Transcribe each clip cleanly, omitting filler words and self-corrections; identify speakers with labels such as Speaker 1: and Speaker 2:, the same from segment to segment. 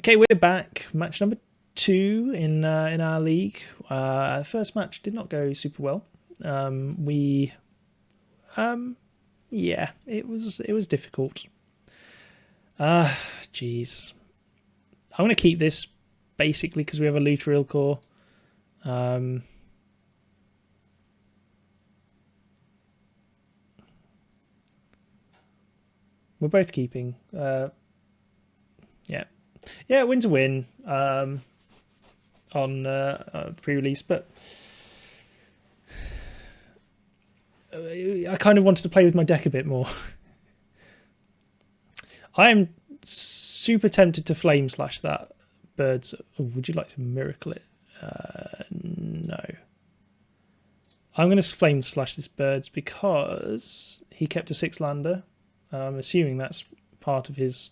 Speaker 1: Okay, we're back. Match number 2 in our league. First match did not go super well. We yeah, it was difficult. Jeez. I'm gonna keep this basically because we have a Luterial core. We're both keeping. Yeah, yeah, win to win on pre-release, but I kind of wanted to play with my deck a bit more. I am super tempted to flame slash that birds. Oh, would you like to miracle it? No. I'm going to flame slash this birds because he kept a 6-lander. I'm assuming that's part of his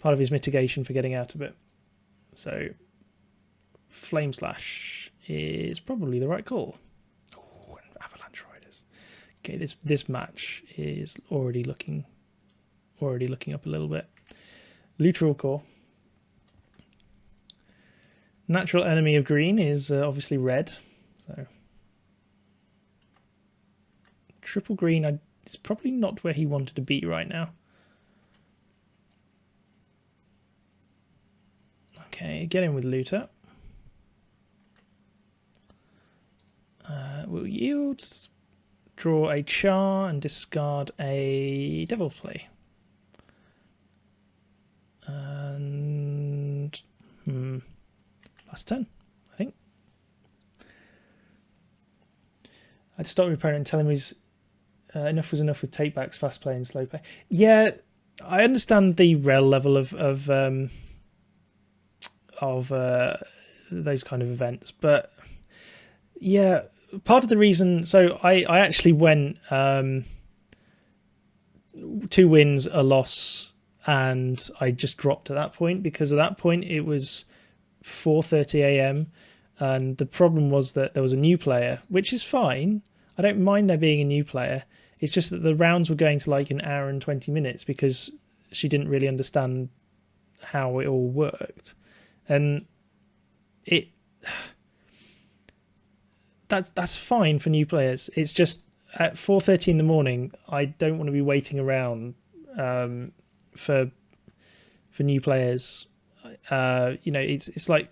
Speaker 1: mitigation for getting out of it. So flame slash is probably the right call. Oh, and avalanche riders. Okay, this match is already looking up a little bit. Luteral core. Natural enemy of green is obviously red. So triple green is probably not where he wanted to be right now. Okay, get in with Looter. We'll yield, draw a char and discard a devil play. And last turn, I think. I'd start with opponent and tell him he's enough was enough with takebacks, fast play and slow play. Yeah, I understand the rel level of those kind of events, but yeah, part of the reason. So I actually went 2 wins, a loss, and I just dropped at that point because at that point it was 4:30 a.m. and the problem was that there was a new player, which is fine. I don't mind there being a new player. It's just that the rounds were going to like an hour and 20 minutes because she didn't really understand how it all worked, and that's fine for new players. It's just at 4:30 in the morning, I don't want to be waiting around for new players. It's like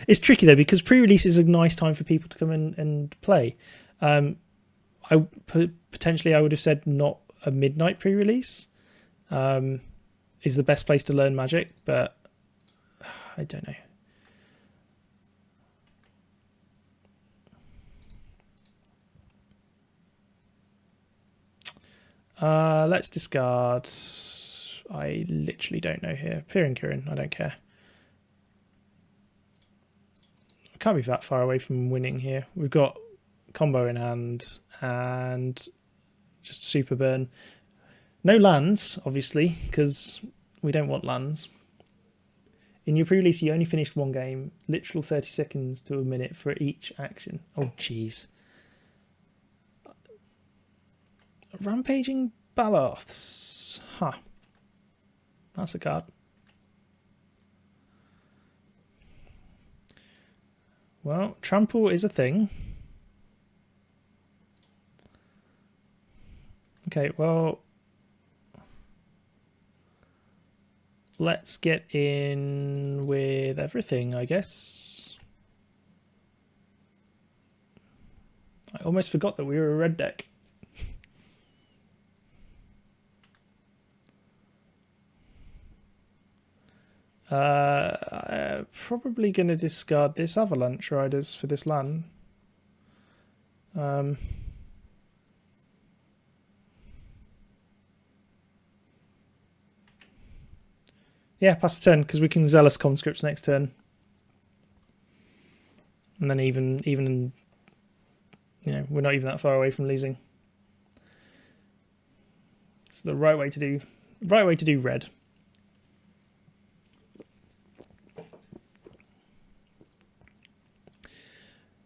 Speaker 1: it's tricky though because pre-release is a nice time for people to come and play. Potentially I would have said not a midnight pre-release is the best place to learn Magic, but I don't know. Let's discard. I literally don't know here. Pirin Kirin, I don't care. I can't be that far away from winning here. We've got combo in hand and just super burn. No lands, obviously, because we don't want lands. In your pre-release, you only finished 1 game, literal 30 seconds to a minute for each action. Oh, jeez. Rampaging Baloths. Huh. That's a card. Well, trample is a thing. Okay, well, let's get in with everything, I guess. I almost forgot that we were a red deck. I'm probably going to discard this Avalanche Riders for this land. Yeah, pass the turn because we can Zealous Conscripts next turn, and then even we're not even that far away from losing. It's the right way to do red.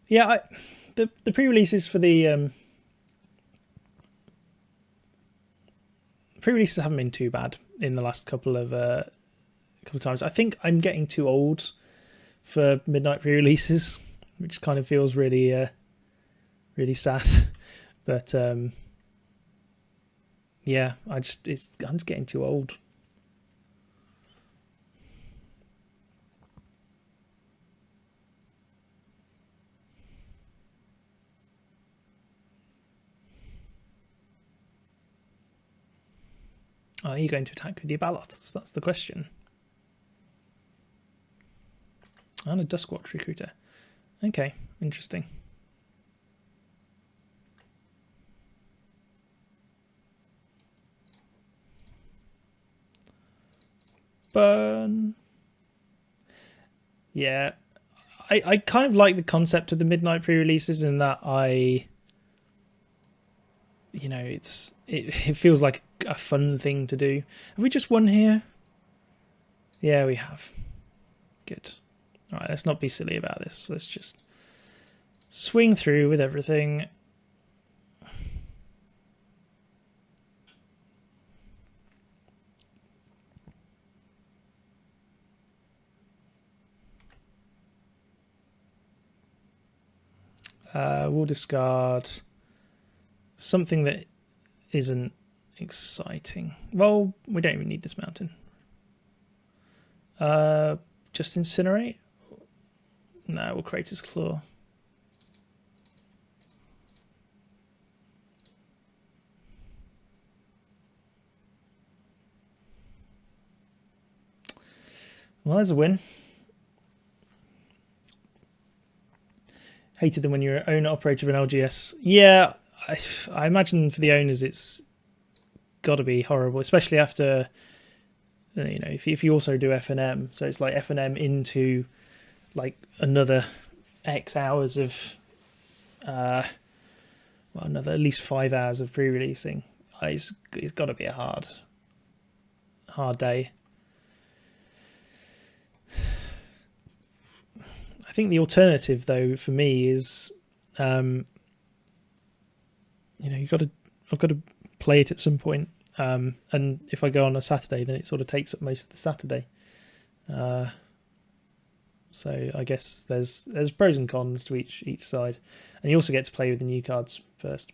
Speaker 1: Yeah, the pre-releases for the pre-releases haven't been too bad in the last couple of times. I think I'm getting too old for midnight pre-releases, which kind of feels really really sad. But yeah, I'm just getting too old. Are you going to attack with your Baloths? That's the question. And a Duskwatch recruiter. Okay, interesting. Burn. Yeah, I kind of like the concept of the midnight pre-releases in that it feels like a fun thing to do. Have we just won here? Yeah, we have. Good. All right, let's not be silly about this. Let's just swing through with everything. We'll discard something that isn't exciting. Well, we don't even need this mountain. Just incinerate? No, we'll create his claw. Well, there's a win. Hated them when you're owner operator of an LGS. Yeah, I imagine for the owners it's got to be horrible, especially after if you also do FNM. So it's like FNM into like another X hours of another at least 5 hours of pre-releasing. It's got to be a hard day. I think the alternative, though, for me is, I've got to play it at some point. And if I go on a Saturday, then it sort of takes up most of the Saturday. So I guess there's pros and cons to each side, and you also get to play with the new cards first.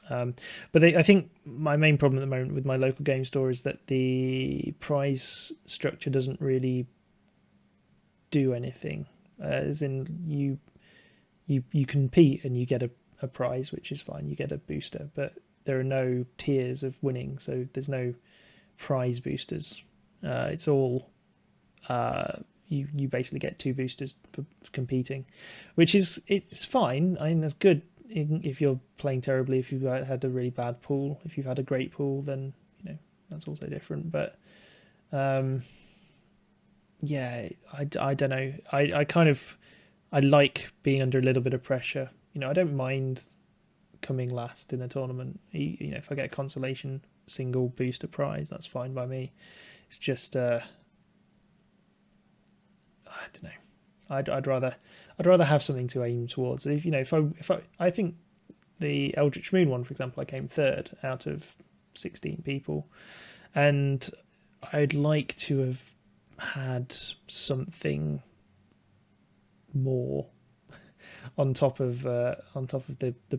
Speaker 1: But I think my main problem at the moment with my local game store is that the prize structure doesn't really do anything. As in you compete and you get a prize, which is fine. You get a booster, but there are no tiers of winning, so there's no prize boosters. It's all you basically get 2 boosters for competing, which it's fine. I mean, that's good if you're playing terribly. If you've had a really bad pool, if you've had a great pool, then that's also different. But yeah, I don't know. I like being under a little bit of pressure. I don't mind coming last in a tournament. If I get a consolation single booster prize, that's fine by me. It's just I don't know. I'd rather have something to aim towards. If I think the Eldritch Moon one, for example, I came 3rd out of 16 people, and I'd like to have had something more on top of the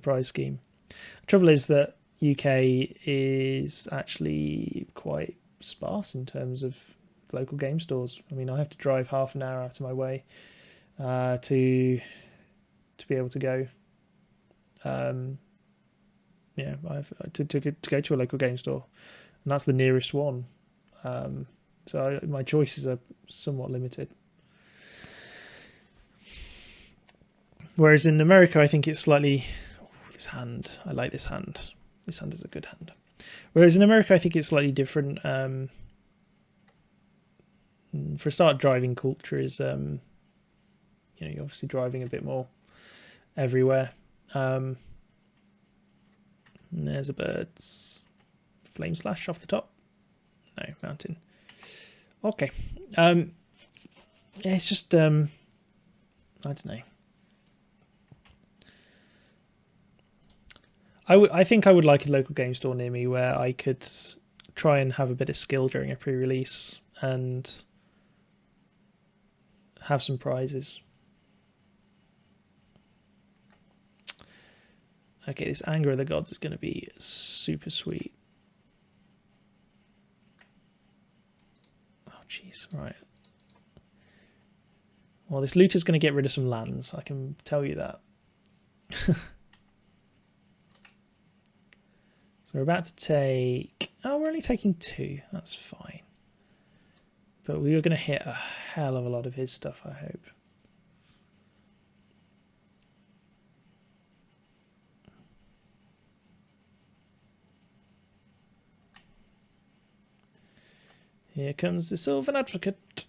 Speaker 1: prize scheme. The trouble is that UK is actually quite sparse in terms of local game stores. I mean, I have to drive half an hour out of my way to be able to go. I have to go to a local game store, and that's the nearest one. So my choices are somewhat limited. Whereas in America, I think it's slightly... this hand. I like this hand. This hand is a good hand. Whereas in America, I think it's slightly different. For a start, driving culture is... you're obviously driving a bit more everywhere. And there's a bird's flame slash off the top. No, mountain. Okay. It's just... I don't know. I think I would like a local game store near me where I could try and have a bit of skill during a pre-release and have some prizes. Okay, this Anger of the Gods is going to be super sweet. Oh, jeez. Right. Well, this looter's going to get rid of some lands. I can tell you that. So we're about to take... Oh, we're only taking 2. That's fine. But we were going to hit a hell of a lot of his stuff, I hope. Here comes the Sylvan Advocate.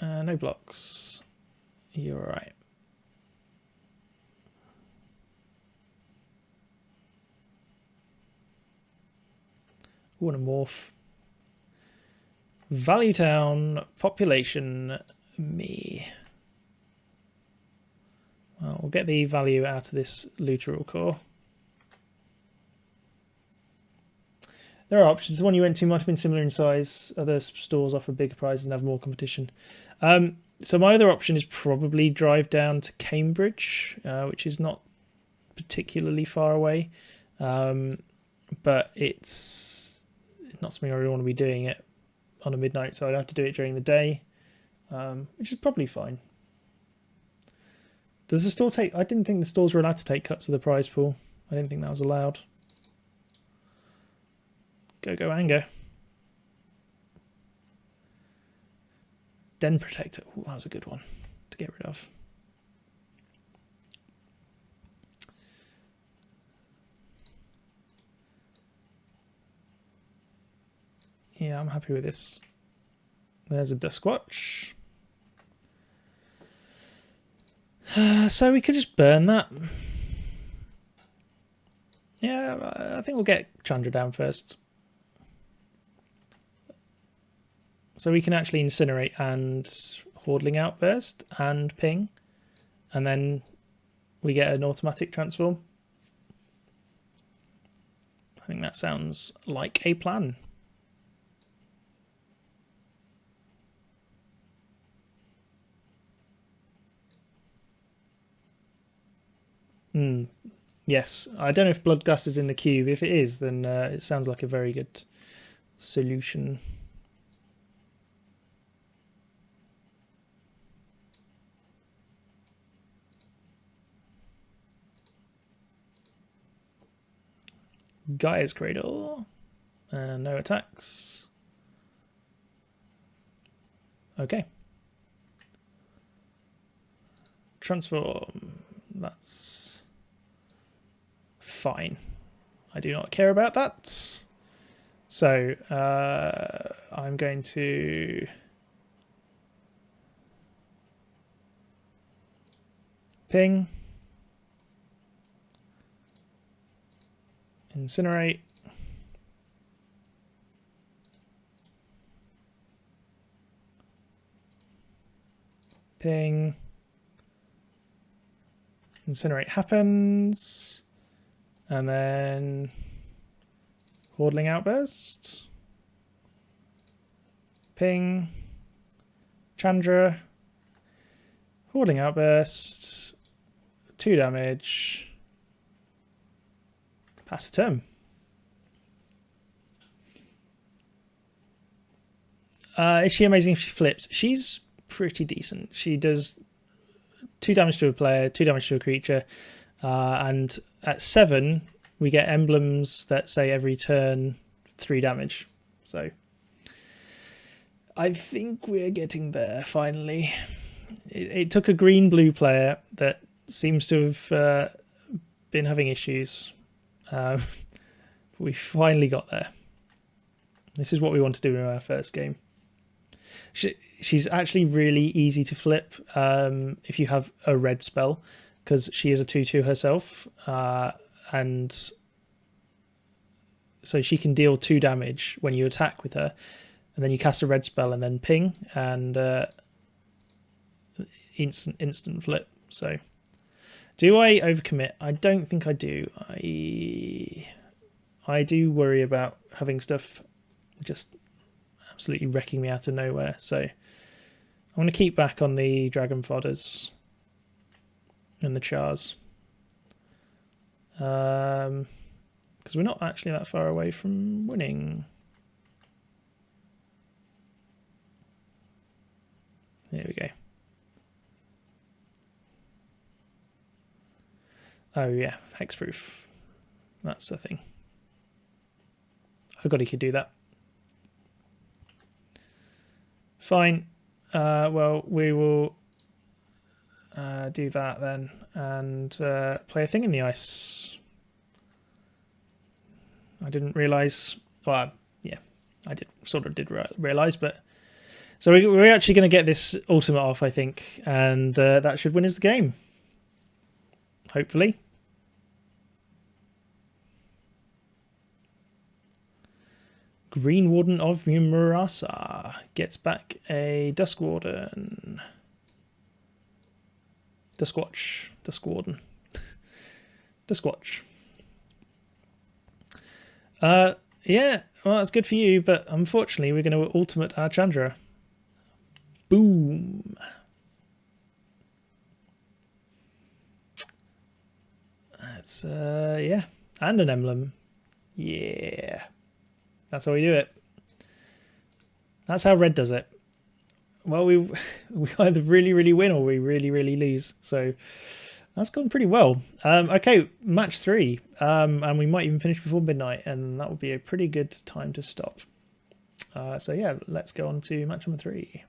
Speaker 1: No blocks. You're all right. Want to morph. Value town, population, me. Well, we'll get the value out of this looter core. There are options. The one you went to might have been similar in size. Other stores offer bigger prizes and have more competition. So my other option is probably drive down to Cambridge, which is not particularly far away. But it's not something I really want to be doing it on a midnight, so I'd have to do it during the day, which is probably fine. Does the store take... I didn't think the stores were allowed to take cuts of the prize pool. I didn't think that was allowed. Go Anger. Den Protector. Ooh, that was a good one to get rid of. Yeah, I'm happy with this. There's a Duskwatch. So we could just burn that. Yeah, I think we'll get Chandra down first. So we can actually Incinerate and Hordling Outburst and Ping. And then we get an automatic transform. I think that sounds like a plan. Yes, I don't know if Bloodgust is in the cube. If it is, then it sounds like a very good solution. Gaia's Cradle. And no attacks. Okay. Transform. That's fine. I do not care about that. So I'm going to ping, incinerate, ping, incinerate happens, and then Hordling Outburst, ping, Chandra, Hordling Outburst, 2 damage, pass the turn. Is she amazing if she flips? She's pretty decent. She does 2 damage to a player, 2 damage to a creature, and at 7 we get emblems that say every turn 3 damage. So I think we're getting there finally. It took a green-blue player that seems to have been having issues. We finally got there. This is what we want to do in our first game. She's actually really easy to flip if you have a red spell, because she is a 2/2 herself, and so she can deal 2 damage when you attack with her, and then you cast a red spell and then ping and instant flip. So do I overcommit? I don't think I do. I do worry about having stuff just absolutely wrecking me out of nowhere. So I'm going to keep back on the dragon fodders and the chars. Because we're not actually that far away from winning. There we go. Oh yeah, hexproof. That's the thing. I forgot he could do that. Fine. Well, we will do that then and play a thing in the ice. I didn't realise. Well, yeah, I did realise, but so we're actually going to get this ultimate off, I think, and that should win us the game. Hopefully. Green Warden of Murasa gets back a Dusk Warden. Duskwatch. Dusk Warden. Duskwatch. Yeah, well, that's good for you, but unfortunately, we're going to ultimate our Chandra. Boom. That's, yeah. And an emblem. Yeah. That's how we do it. That's how red does it. Well, we either really, really win or we really, really lose. So that's gone pretty well. Okay, match 3. And we might even finish before midnight, and that would be a pretty good time to stop. So yeah, let's go on to match number 3.